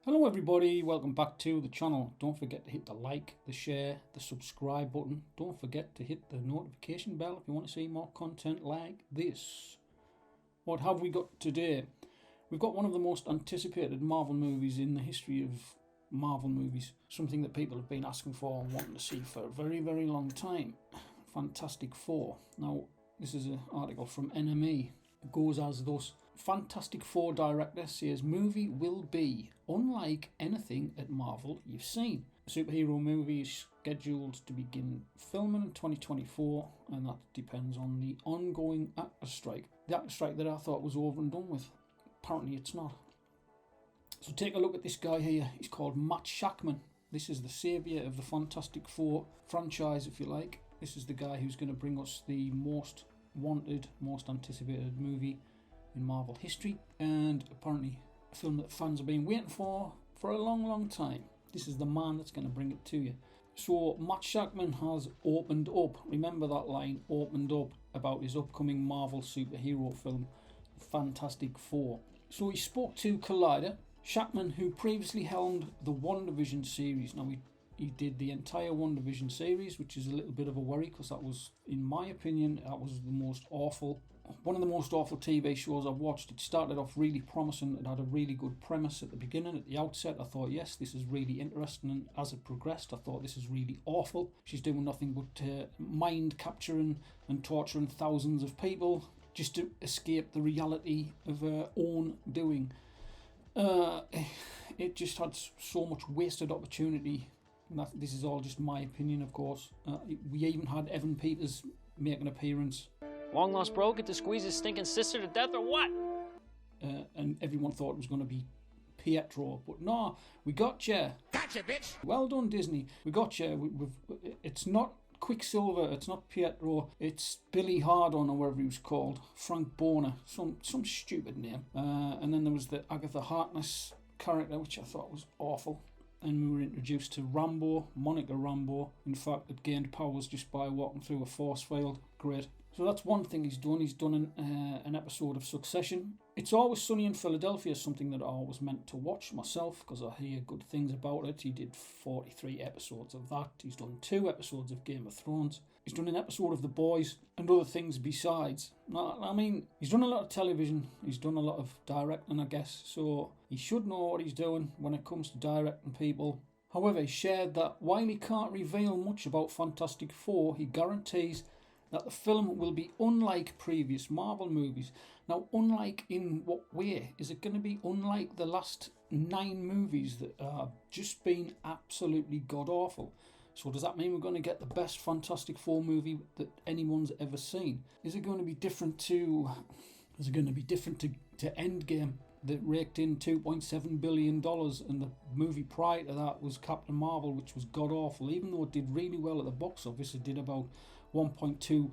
Hello everybody, welcome back to the channel. Don't forget to hit the like, the share, the subscribe button. Don't forget to hit the notification bell if you want to see more content like this. What have we got today? We've got one of the most anticipated Marvel movies in the history of Marvel movies. Something that people have been asking for and wanting to see for a very, very long time. Fantastic Four. Now, this is an article from NME. It goes as thus. Fantastic Four director says movie will be unlike anything at Marvel you've seen. The superhero movie is scheduled to begin filming in 2024, and that depends on the ongoing actor strike. The actor strike that I thought was over and done with. Apparently it's not. So take a look at this guy here. He's called Matt Shakman. This is the saviour of the Fantastic Four franchise, if you like. This is the guy who's going to bring us the most wanted, most anticipated movie in Marvel history, and apparently a film that fans have been waiting for a long time. This is the man that's going to bring it to you. So Matt Shakman has opened up, remember that line, opened up about his upcoming Marvel superhero film Fantastic Four. So he spoke to Collider. Shakman, who previously helmed the WandaVision series. Now he did the entire WandaVision series, which is a little bit of a worry because that was, in my opinion, that was one of the most awful TV shows I've watched. It started off really promising. It had a really good premise at the beginning, at the outset. I thought, yes, this is really interesting. And as it progressed, I thought, this is really awful. She's doing nothing but mind capturing and torturing thousands of people just to escape the reality of her own doing. It just had so much wasted opportunity. This is all just my opinion, of course. We even had Evan Peters make an appearance. Long lost bro, get to squeeze his stinking sister to death or what? And everyone thought it was going to be Pietro, but no, we got you. Gotcha, bitch. Well done, Disney. We got you. It's not Quicksilver. It's not Pietro. It's Billy Hardon or whatever he was called. Frank Boner. Some stupid name. And then there was the Agatha Harkness character, which I thought was awful. And we were introduced to Rambo, Monica Rambo. In fact, it gained powers just by walking through a force field. Great. So that's one thing he's done. He's done an episode of Succession. It's Always Sunny in Philadelphia is something that I always meant to watch myself because I hear good things about it. He did 43 episodes of that. He's done 2 episodes of Game of Thrones. He's done an episode of The Boys and other things besides. Now, I mean, he's done a lot of television. He's done a lot of directing, I guess. So he should know what he's doing when it comes to directing people. However, he shared that while he can't reveal much about Fantastic Four, he guarantees that the film will be unlike previous Marvel movies. Now, unlike in what way? Is it going to be unlike the last 9 movies that have just been absolutely god-awful? So does that mean we're going to get the best Fantastic Four movie that anyone's ever seen? Is it going to be different to Endgame that raked in $2.7 billion, and the movie prior to that was Captain Marvel, which was god-awful. Even though it did really well at the box office, it did about $1.2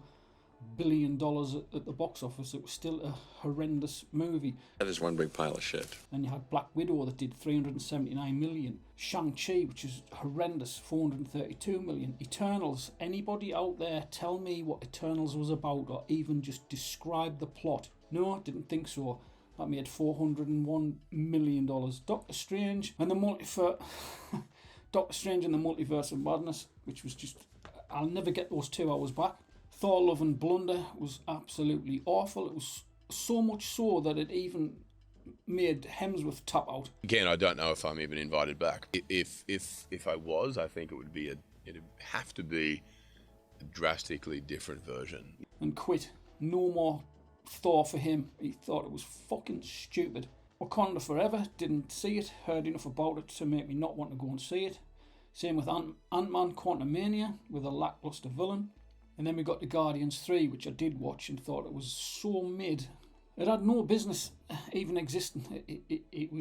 billion at the box office. It was still a horrendous movie. That is one big pile of shit. And you had Black Widow that did $379 million. Shang-Chi, which is horrendous, $432 million. Eternals, anybody out there tell me what Eternals was about or even just describe the plot? No, I didn't think so. That made $401 million. Doctor Strange and the Multiverse of Madness, which was just, I'll never get those 2 hours back. Thor Love and Blunder was absolutely awful. It was so much so that it even made Hemsworth tap out. Again, I don't know if I'm even invited back. If I was, I think it'd have to be a drastically different version. And quit. No more Thor for him. He thought it was fucking stupid. Wakanda Forever, didn't see it, heard enough about it to make me not want to go and see it. Same with Ant-Man Quantumania, with a lackluster villain. And then we got the Guardians 3, which I did watch and thought it was so mid. It had no business even existing. It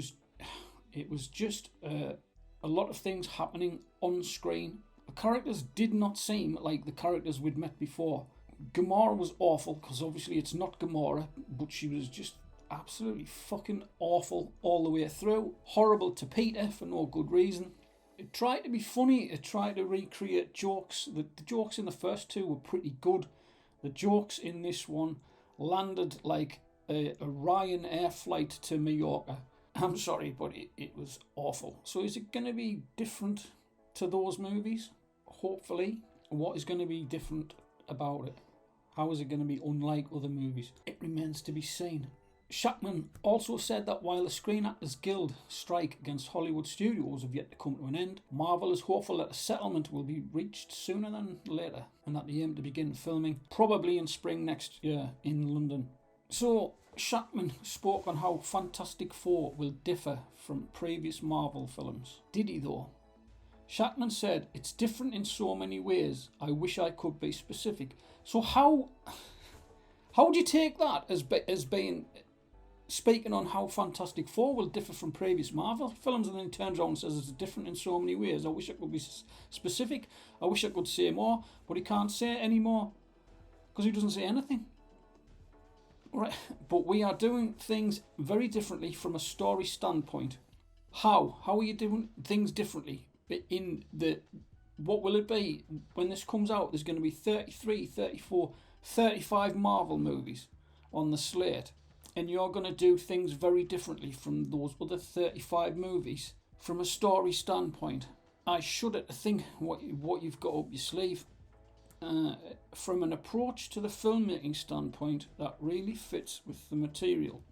was just a lot of things happening on screen. The characters did not seem like the characters we'd met before. Gamora was awful, because obviously it's not Gamora, but she was just absolutely fucking awful all the way through. Horrible to Peter for no good reason. It tried to be funny, it tried to recreate jokes. The jokes in the first 2 were pretty good. The jokes in this one landed like a Ryanair flight to Mallorca. I'm sorry, but it was awful. So is it going to be different to those movies? Hopefully. What is going to be different about it? How is it going to be unlike other movies? It remains to be seen. Shackman also said that while the Screen Actors Guild strike against Hollywood studios have yet to come to an end, Marvel is hopeful that a settlement will be reached sooner than later, and that they aim to begin filming probably in spring next year in London. So Shackman spoke on how Fantastic Four will differ from previous Marvel films. Did he though? Shackman said, "It's different in so many ways. I wish I could be specific." So how do you take that as being speaking on how Fantastic Four will differ from previous Marvel films, and then he turns around and says it's different in so many ways? I wish I could be specific. I wish I could say more, but he can't say any more because he doesn't say anything. Right, but we are doing things very differently from a story standpoint. How are you doing things differently? What will it be when this comes out? There's going to be 33, 34, 35 Marvel movies on the slate, and you're going to do things very differently from those other 35 movies from a story standpoint. I shudder to think what you've got up your sleeve. From an approach to the filmmaking standpoint that really fits with the material.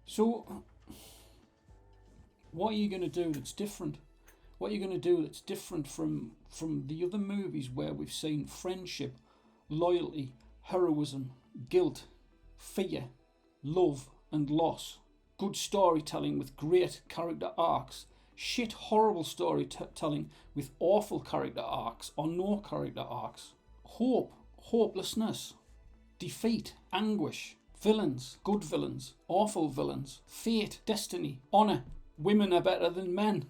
So what are you going to do that's different? What are you going to do that's different from the other movies where we've seen friendship, loyalty, heroism, guilt, fear, love and loss, good storytelling with great character arcs, shit horrible storytelling with awful character arcs or no character arcs, hope, hopelessness, defeat, anguish, villains, good villains, awful villains, fate, destiny, honour. Women are better than men.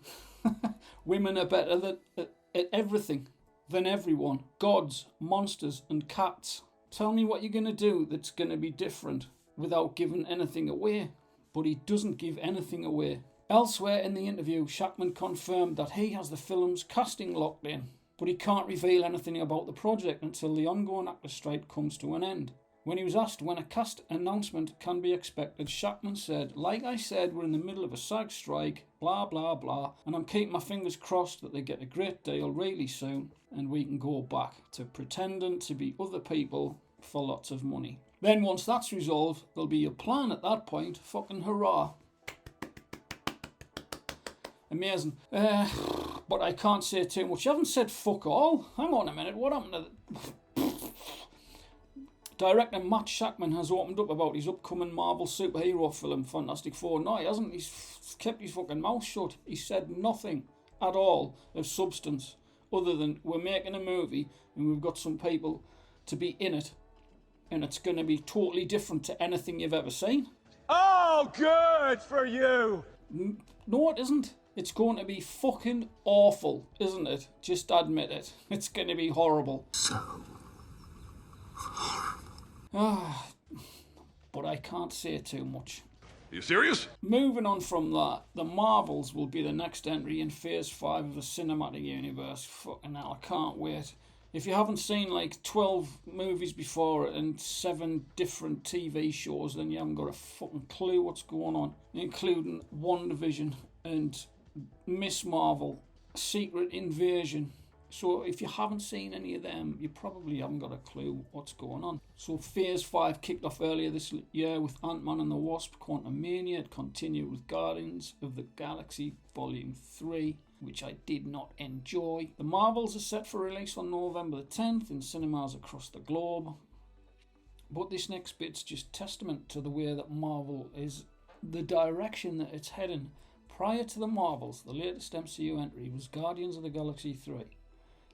Women are better at everything than everyone. Gods, monsters and cats. Tell me what you're going to do that's going to be different without giving anything away. But he doesn't give anything away. Elsewhere in the interview, Shackman confirmed that he has the film's casting locked in, but he can't reveal anything about the project until the ongoing actor strike comes to an end. When he was asked when a cast announcement can be expected, Shackman said, "Like I said, we're in the middle of a SAG strike, blah blah blah, and I'm keeping my fingers crossed that they get a great deal really soon and we can go back to pretending to be other people for lots of money. Then once that's resolved, there'll be a plan at that point. Fucking hurrah." Amazing. But I can't say too much. You haven't said fuck all. Hang on a minute, what happened to Director Matt Shackman has opened up about his upcoming Marvel superhero film, Fantastic Four. No, he hasn't. He's kept his fucking mouth shut. He said nothing at all of substance other than we're making a movie and we've got some people to be in it and it's going to be totally different to anything you've ever seen. Oh, good for you! No, it isn't. It's going to be fucking awful, isn't it? Just admit it. It's going to be horrible. But I can't say too much. Are you serious? Moving on from that, the Marvels will be the next entry in Phase 5 of the cinematic universe. Fucking hell, I can't wait. If you haven't seen like 12 movies before and 7 different TV shows, then you haven't got a fucking clue what's going on, including WandaVision and Miss Marvel, Secret Invasion. So if you haven't seen any of them, you probably haven't got a clue what's going on. So Phase 5 kicked off earlier this year with Ant-Man and the Wasp: Quantumania. It continued with Guardians of the Galaxy Volume 3, which I did not enjoy. The Marvels are set for release on November the 10th in cinemas across the globe. But this next bit's just testament to the way that Marvel is, the direction that it's heading. Prior to the Marvels, the latest MCU entry was Guardians of the Galaxy 3.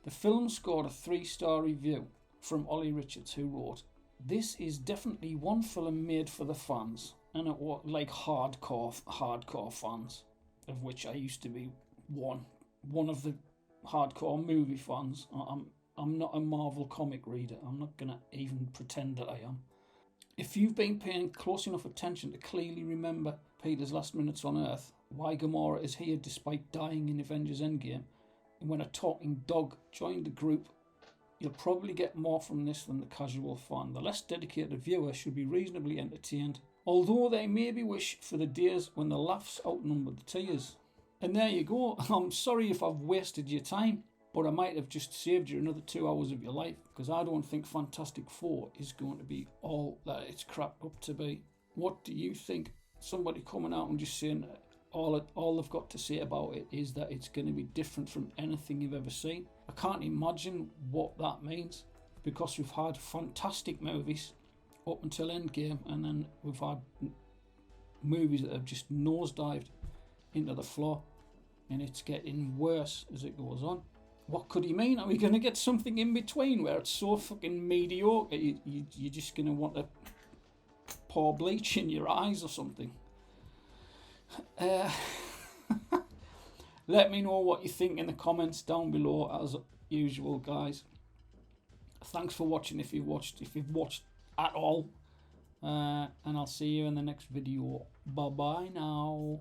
The film scored a 3-star review from Ollie Richards, who wrote, "This is definitely one film made for the fans," and it was like hardcore fans, of which I used to be one of the hardcore movie fans. I'm not a Marvel comic reader. I'm not gonna even pretend that I am. If you've been paying close enough attention to clearly remember Peter's last minutes on Earth, why Gamora is here despite dying in Avengers Endgame, and when a talking dog joined the group, you'll probably get more from this than the casual fan. The less dedicated viewer should be reasonably entertained. Although they maybe wish for the days when the laughs outnumber the tears. And there you go. I'm sorry if I've wasted your time, but I might have just saved you another 2 hours of your life, because I don't think Fantastic Four is going to be all that it's cracked up to be. What do you think? Somebody coming out and just saying all they've got to say about it is that it's going to be different from anything you've ever seen. I can't imagine what that means, because we've had fantastic movies up until Endgame, and then we've had movies that have just nosedived into the floor, and it's getting worse as it goes on. What could he mean? Are we going to get something in between where it's so fucking mediocre you're just going to want to pour bleach in your eyes or something? Let me know what you think in the comments down below, as usual, guys. Thanks for watching if you've watched at all, and I'll see you in the next video. Bye bye now.